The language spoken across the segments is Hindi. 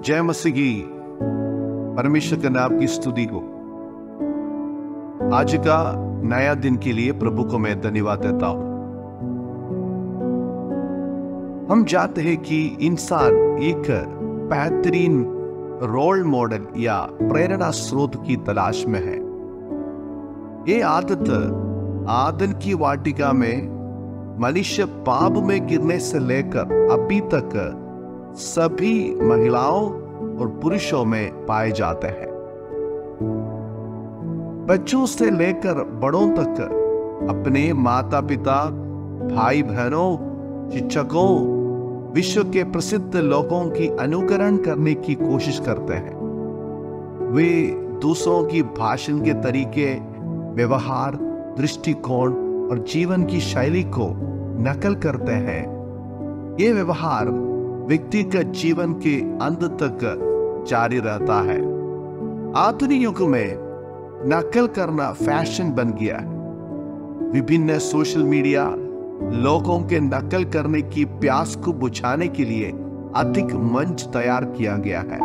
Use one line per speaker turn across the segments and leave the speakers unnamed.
जय मसीह की। परमेश्वर के नाम की स्तुति हो। आज का नया दिन के लिए प्रभु को मैं धन्यवाद देता हूं। हम जानते हैं कि इंसान एक बेहतरीन रोल मॉडल या प्रेरणा स्रोत की तलाश में है। ये आदत आदन की वाटिका में मनुष्य पाप में गिरने से लेकर अभी तक सभी महिलाओं और पुरुषों में पाए जाते हैं। बच्चों से लेकर बड़ों तक अपने माता पिता, भाई बहनों, शिक्षकों, विश्व के प्रसिद्ध लोगों की अनुकरण करने की कोशिश करते हैं। वे दूसरों की भाषण के तरीके, व्यवहार, दृष्टिकोण और जीवन की शैली को नकल करते हैं। ये व्यवहार व्यक्तिगत जीवन के अंत तक जारी रहता है। आधुनिक युग में नकल करना फैशन बन गया है। विभिन्न सोशल मीडिया लोगों के नकल करने की प्यास को बुझाने के लिए अधिक मंच तैयार किया गया है।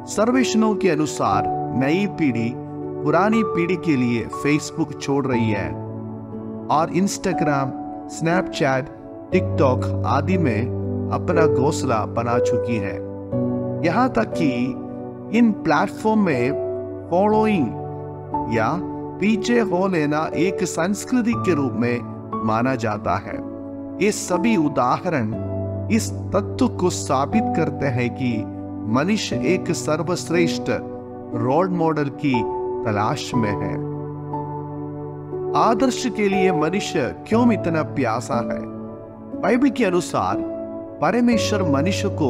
सर्वेक्षणों के अनुसार नई पीढ़ी पुरानी पीढ़ी के लिए फेसबुक छोड़ रही है और इंस्टाग्राम, स्नैपचैट, टिकटॉक आदि में अपना घोंसला बना चुकी है। यहां तक कि इन प्लेटफॉर्म में फॉलोइंग या पीछे हो लेना एक संस्कृति के रूप में माना जाता है। ये सभी उदाहरण इस तत्व को साबित करते हैं कि मनुष्य एक सर्वश्रेष्ठ रोल मॉडल की तलाश में है। आदर्श के लिए मनुष्य क्यों इतना प्यासा है? बाइबल के अनुसार परमेश्वर मनुष्य को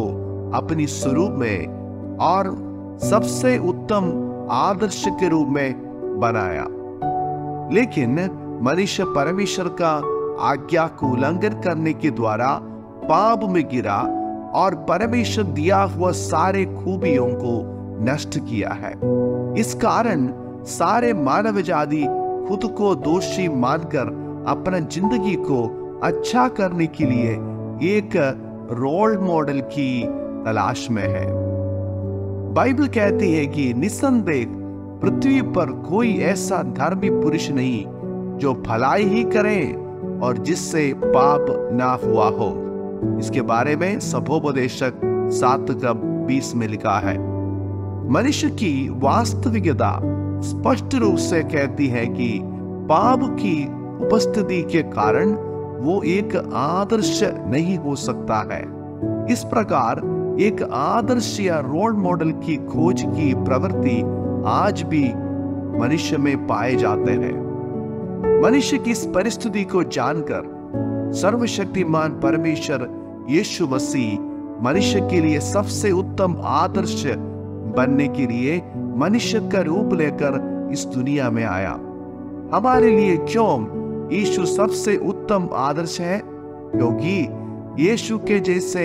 अपनी स्वरूप में और सबसे उत्तम आदर्श के रूप में बनाया, लेकिन मनुष्य परमेश्वर का आज्ञा को उल्लंघन करने के द्वारा पाप में गिरा और परमेश्वर दिया हुआ सारे खूबियों को नष्ट किया है। इस कारण सारे मानव जाति खुद को दोषी मानकर अपना जिंदगी को अच्छा करने के लिए एक रोल मॉडल की तलाश में है। बाइबल कहती है कि निस्संदेह पृथ्वी पर कोई ऐसा धर्मी पुरुष नहीं जो भलाई ही करे और जिससे पाप ना हुआ हो। इसके बारे में सभोपदेशक 7:20 में लिखा है। मनुष्य की वास्तविकता स्पष्ट रूप से कहती है कि पाप की उपस्थिति के कारण वो एक आदर्श नहीं हो सकता है। इस प्रकार एक आदर्श या रोल मॉडल की खोज की प्रवृत्ति आज भी मनुष्य में पाए जाते हैं। मनुष्य की इस परिस्थिति को जानकर सर्वशक्तिमान परमेश्वर यीशु मसीह मनुष्य के लिए सबसे उत्तम आदर्श बनने के लिए मनुष्य का रूप लेकर इस दुनिया में आया। हमारे लिए क्यों यीशु सबसे उत्तम आदर्श है? क्योंकि यीशु के जैसे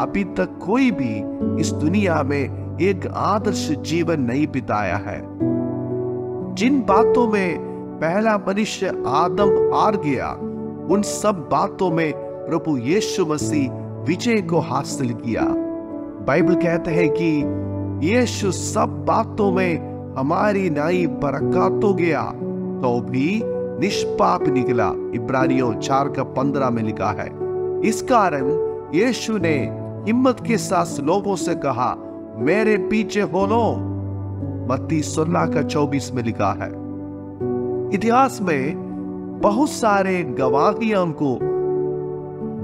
अभी तक कोई भी इस दुनिया में एक आदर्श जीवन नहीं बिताया है। जिन बातों में पहला मनुष्य आदम हार गया, उन सब बातों में प्रभु यीशु मसीह विजय को हासिल किया। बाइबल कहते हैं कि यीशु सब बातों में हमारी नई बरकतों गया तो भी निष्पाप निकला। इब्रानियों 4:15 में लिखा है। इस कारण यीशु ने हिम्मत के साथ लोगों से कहा, मेरे पीछे हो लो। मत्ती 16:24 में लिखा है। इतिहास में बहुत सारे गवाहियां को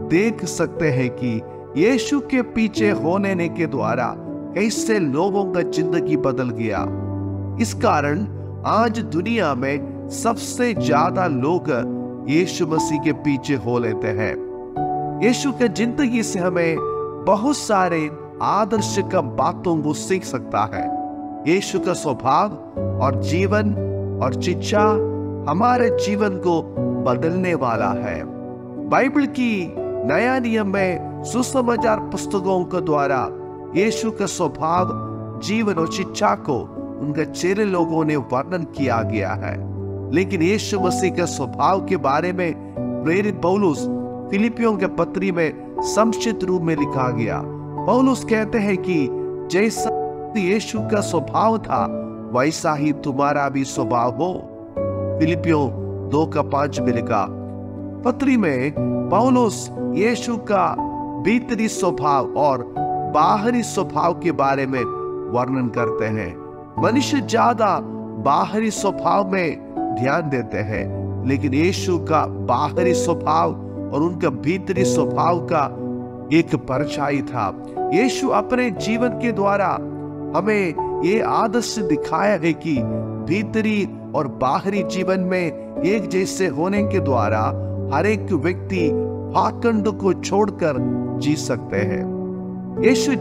देख सकते हैं कि यीशु के पीछे होने के द्वारा कैसे लोगों का जिंदगी बदल गया। इस कारण आज दुनिया में सबसे ज्यादा लोग यीशु मसीह के पीछे हो लेते हैं। यीशु के जिंदगी से हमें बहुत सारे आदर्श का बातों को सीख सकता है। यीशु का स्वभाव और जीवन और शिक्षा हमारे जीवन को बदलने वाला है। बाइबल की नया नियम में सुसमाचार पुस्तकों के द्वारा यीशु का स्वभाव, जीवन और शिक्षा को उनके चेले लोगों ने वर्णन किया गया है। लेकिन यीशु मसीह के स्वभाव के बारे में प्रेरित पौलुस फिलिपियों के पत्री में संक्षिप्त रूप में लिखा गया। पौलुस कहते हैं कि जैसा यीशु का स्वभाव था वैसा ही तुम्हारा भी स्वभाव हो। फिलिपियों 2:5 में लिखा। पत्री में पौलुस यीशु का भीतरी स्वभाव और बाहरी स्वभाव के बारे में वर्णन करते हैं। मनुष्य ज्यादा बाहरी स्वभाव में ध्यान देते हैं, लेकिन यीशु का बाहरी स्वभाव और उनका भीतरी स्वभाव का एक परछाई था। यीशु अपने जीवन के द्वारा हमें ये आदर्श दिखाया है कि भीतरी और बाहरी जीवन में एक जैसे होने के द्वारा हर एक व्यक्ति पाखंड को छोड़कर जी सकते हैं। यीशु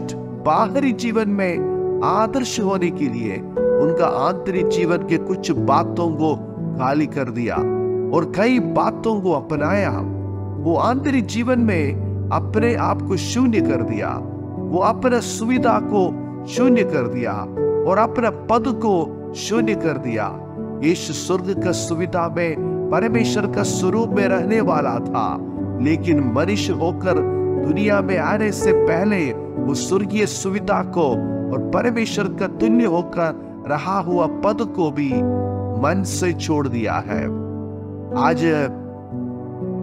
बाहरी जीवन में आदर्श होने के लिए उनका आंतरिक जीवन के कुछ बातों को खाली कर दिया और कई बातों को अपनाया। वो आंतरिक जीवन में अपने आप को शून्य कर दिया, वो अपने सुविधा को शून्य कर दिया और अपने पद को शून्य कर दिया। यीशु स्वर्ग का सुविधा में परमेश्वर का स्वरूप में रहने वाला था, लेकिन मनुष्य होकर दुनिया में आने से पहले वो स्वर्गीय सुविधा को और परमेश्वर का तुल्य होकर रहा हुआ पद को भी मन से छोड़ दिया है। आज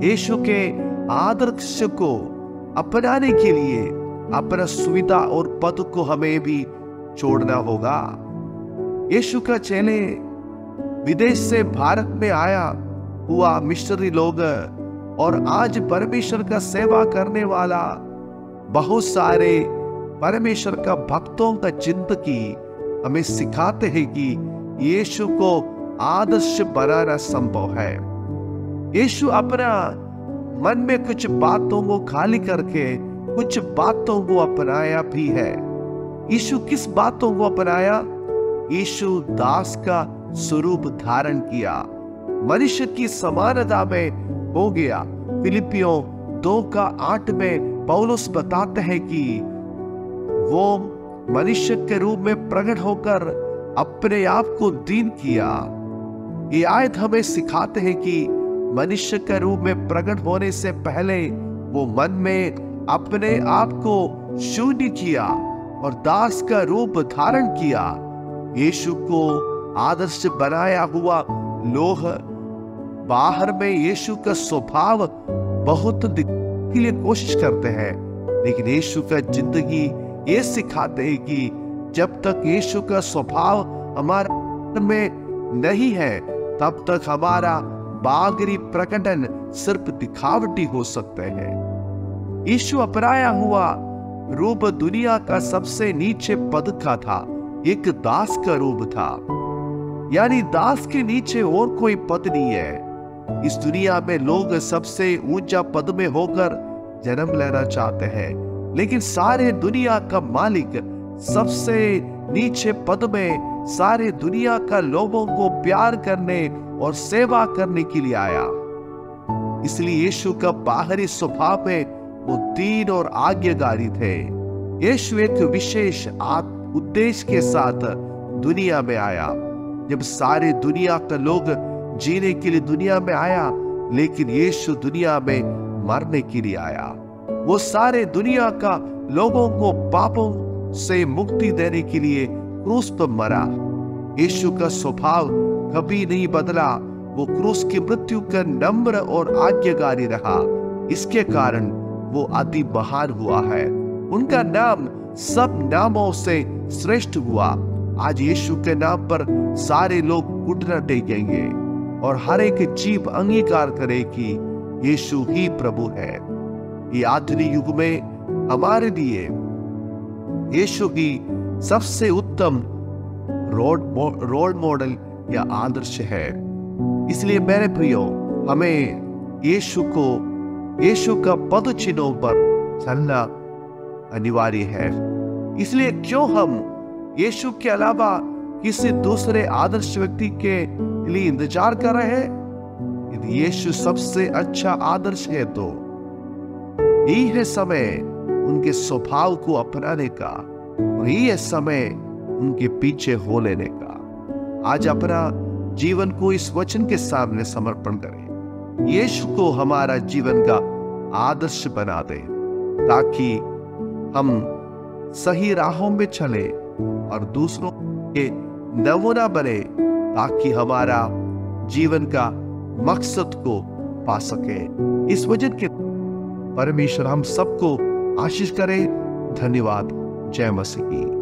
यीशु के आदर्श को अपनाने के लिए अपना सुविधा और पद को हमें भी छोड़ना होगा। यीशु का चेले विदेश से भारत में आया हुआ मिशनरी लोग और आज परमेश्वर का सेवा करने वाला बहुत सारे परमेश्वर का भक्तों का जिंदगी हमें सिखाते हैं कि यीशु को आदर्श बनाना संभव है। यीशु अपना मन में कुछ बातों को खाली करके कुछ बातों को अपनाया भी है। यीशु किस बातों को अपनाया? यीशु दास का स्वरूप धारण किया, मनुष्य की समानता में हो गया। फिलिपियों 2:8 में पौलुस बताते हैं कि वो मनुष्य के रूप में प्रकट होकर अपने आप को दीन किया। ये आयत हमें सिखाते हैं कि मनुष्य के रूप में प्रकट होने से पहले वो मन में अपने आप को शून्य किया और दास का रूप धारण किया। यीशु को आदर्श बनाया हुआ लोग बाहर में यीशु का स्वभाव बहुत दिखाने के लिए कोशिश करते हैं, लेकिन यीशु का जिंदगी ये सिखाते हैं कि जब तक यीशु का स्वभाव हमारे में नहीं है तब तक हमारा बाहरी प्रकटन सिर्फ दिखावटी हो सकते हैं। यीशु अपनाया हुआ रूप दुनिया का सबसे नीचे पद का था, एक दास का रूप था, यानी दास के नीचे और कोई पद नहीं है। इस दुनिया में लोग सबसे ऊंचा पद में होकर जन्म लेना चाहते हैं, लेकिन सारे दुनिया का मालिक सबसे नीचे पद में सारे दुनिया का लोगों को प्यार करने और सेवा करने के लिए आया। इसलिए यीशु का बाहरी स्वभाव में वो दीन और आज्ञाकारी थे। यीशु एक विशेष उद्देश्य के साथ दुनिया में आया। जब सारे दुनिया का लोग जीने के लिए दुनिया में आया, लेकिन यीशु दुनिया में मरने के लिए आया। वो सारे दुनिया का लोगों को पापों से मुक्ति देने के लिए क्रूस पर मरा। यीशु का स्वभाव कभी नहीं बदला, वो क्रूस की मृत्यु का नम्र और आज्ञाकारी रहा। इसके कारण वो अति महान हुआ है, उनका नाम सब नामों से श्रेष्ठ हुआ। आज यीशु के नाम पर सारे लोग घुटना टेकेंगे और हर एक जीव अंगीकार करे कि यीशु ही प्रभु है। ये आधुनिक युग में हमारे लिए यीशु की सबसे उत्तम रोल मॉडल या आदर्श है। इसलिए मेरे प्रियो, हमें यीशु का पद चिन्हों पर चलना अनिवार्य है। इसलिए क्यों हम यीशु के अलावा किसी दूसरे आदर्श व्यक्ति के लिए इंतजार कर रहे हैं? यदि यीशु सबसे अच्छा आदर्श है तो यही है समय उनके स्वभाव को अपनाने का और यही है समय उनके पीछे हो लेने का। आज अपना जीवन को इस वचन के सामने समर्पण करें, यीशु को हमारा जीवन का आदर्श बना दें, ताकि हम सही राहों में चले और दूसरों के नमूना बने, ताकि हमारा जीवन का मकसद को पा सके। इस वचन के परमेश्वर हम सबको आशीष करे। धन्यवाद। जय मसीह की।